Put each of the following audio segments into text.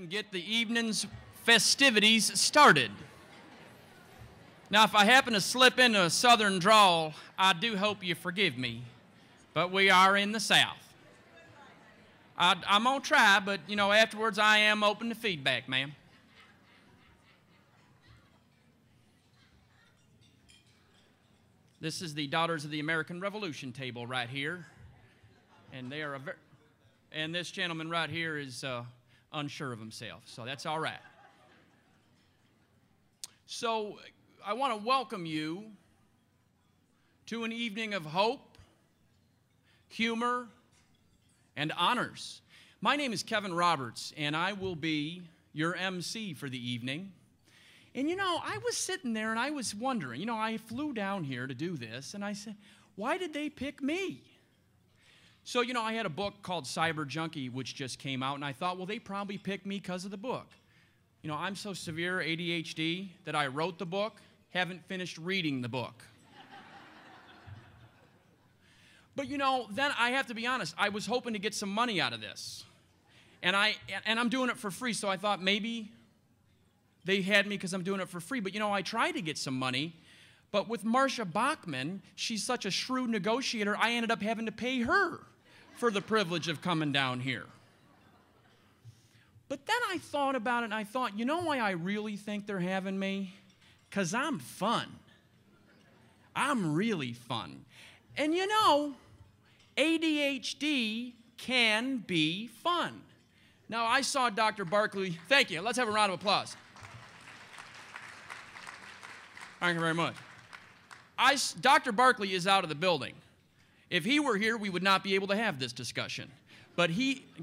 and get the evening's festivities started. Now, if I happen to slip into a southern drawl, I do hope you forgive me, but we are in the South. I'm going to try, but, you know, afterwards I am open to feedback, ma'am. This is the Daughters of the American Revolution table right here. And they are and this gentleman right here is unsure of himself, so that's all right. So I want to welcome you to an evening of hope, humor, and honors. My name is Kevin Roberts, and I will be your MC for the evening. And you know, I was sitting there and I was wondering, you know, I flew down here to do this, and I said, why did they pick me? So, you know, I had a book called Cyber Junkie, which just came out, and I thought, well, they probably picked me because of the book. You know, I'm so severe ADHD that I wrote the book, haven't finished reading the book. But, you know, then I have to be honest, I was hoping to get some money out of this. And I'm doing it for free, so I thought maybe they had me because I'm doing it for free. But, you know, I tried to get some money, but with Marsha Bachman, she's such a shrewd negotiator, I ended up having to pay her for the privilege of coming down here. But then I thought about it, and I thought, you know why I really think they're having me? Because I'm fun. I'm really fun. And you know, ADHD can be fun. Now, I saw Dr. Barkley. Thank you. Let's have a round of applause. Thank you very much. Dr. Barkley is out of the building. If he were here, we would not be able to have this discussion. But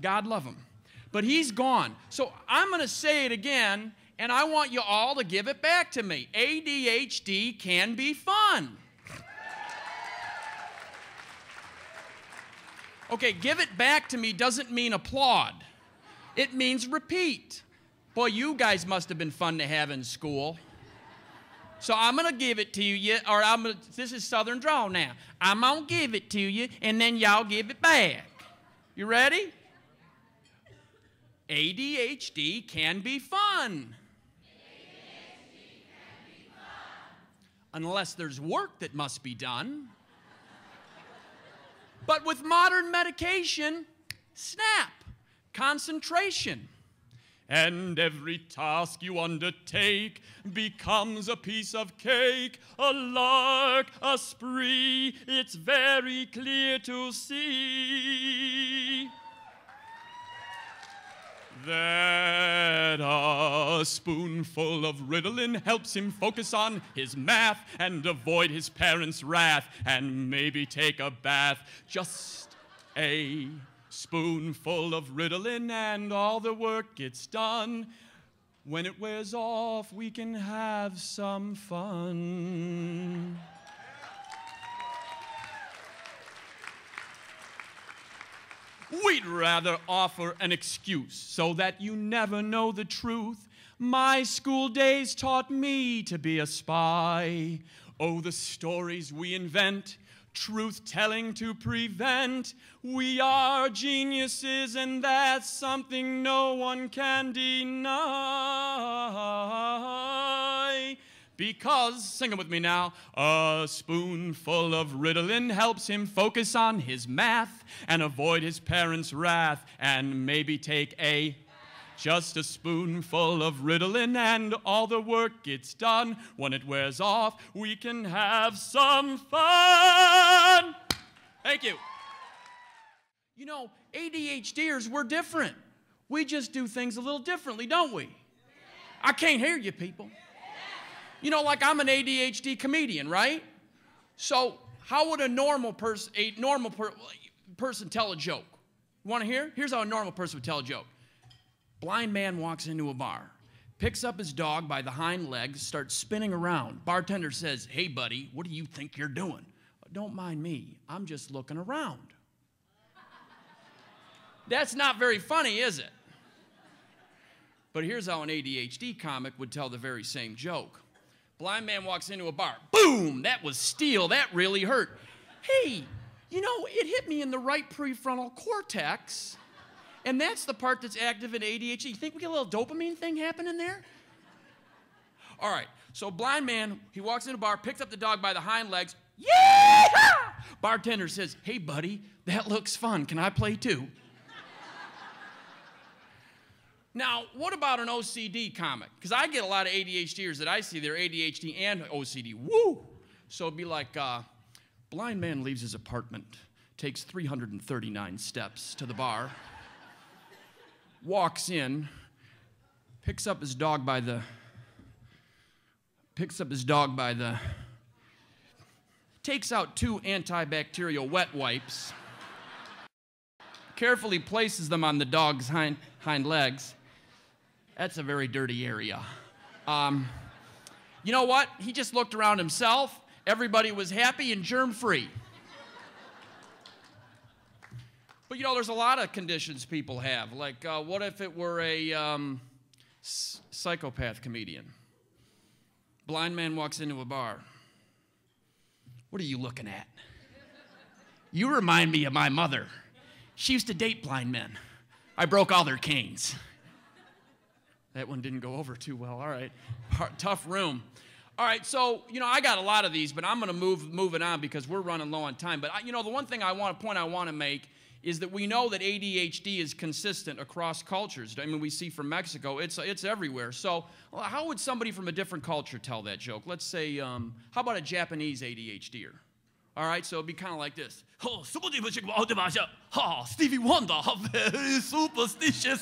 God love him. But he's gone. So I'm going to say it again, and I want you all to give it back to me. ADHD can be fun. Okay, give it back to me doesn't mean applaud. It means repeat. Boy, you guys must have been fun to have in school. So I'm going to give it to you, or this is Southern drawl now. I'm going to give it to you, and then y'all give it back. You ready? ADHD can be fun. ADHD can be fun. Unless there's work that must be done. But with modern medication, snap, concentration. And every task you undertake becomes a piece of cake, a lark, a spree, it's very clear to see that a spoonful of Ritalin helps him focus on his math and avoid his parents' wrath and maybe take a bath. Just a spoonful of Ritalin and all the work gets done. When it wears off, we can have some fun. We'd rather offer an excuse so that you never know the truth. My school days taught me to be a spy. Oh, the stories we invent, truth-telling to prevent. We are geniuses, and that's something no one can deny. Because, sing it with me now, a spoonful of Ritalin helps him focus on his math and avoid his parents' wrath and maybe take just a spoonful of Ritalin and all the work gets done. When it wears off, we can have some fun. Thank you. You know, ADHDers, we're different. We just do things a little differently, don't we? I can't hear you, people. You know, like I'm an ADHD comedian, right? So how would a normal person tell a joke? You want to hear? Here's how a normal person would tell a joke. Blind man walks into a bar, picks up his dog by the hind legs, starts spinning around. Bartender says, "Hey, buddy, what do you think you're doing?" "Don't mind me. I'm just looking around." That's not very funny, is it? But here's how an ADHD comic would tell the very same joke. Blind man walks into a bar. Boom! That was steel. That really hurt. Hey, you know, it hit me in the right prefrontal cortex, And that's the part that's active in ADHD. You think we get a little dopamine thing happening there? All right, so blind man, he walks in a bar, picks up the dog by the hind legs. Yeah! Bartender says, hey, buddy, that looks fun. Can I play too? Now, what about an OCD comic? Because I get a lot of ADHDers that I see, they're ADHD and OCD. Woo! So it'd be like, blind man leaves his apartment, takes 339 steps to the bar, walks in, picks up his dog by the, takes out 2 antibacterial wet wipes, carefully places them on the dog's hind legs. That's a very dirty area. You know what? He just looked around himself. Everybody was happy and germ-free. But you know, there's a lot of conditions people have. Like, what if it were a psychopath comedian? Blind man walks into a bar. What are you looking at? You remind me of my mother. She used to date blind men. I broke all their canes. That one didn't go over too well. All right. Tough room. All right, so, you know, I got a lot of these, but I'm going to move it on because we're running low on time. But, you know, the one thing I want to make is that we know that ADHD is consistent across cultures. I mean, we see from Mexico, it's everywhere. So how would somebody from a different culture tell that joke? Let's say, how about a Japanese ADHDer? All right, so it'd be kind of like this. Oh, Stevie Wonder, very superstitious.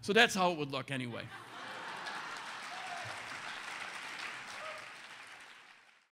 So that's how it would look anyway.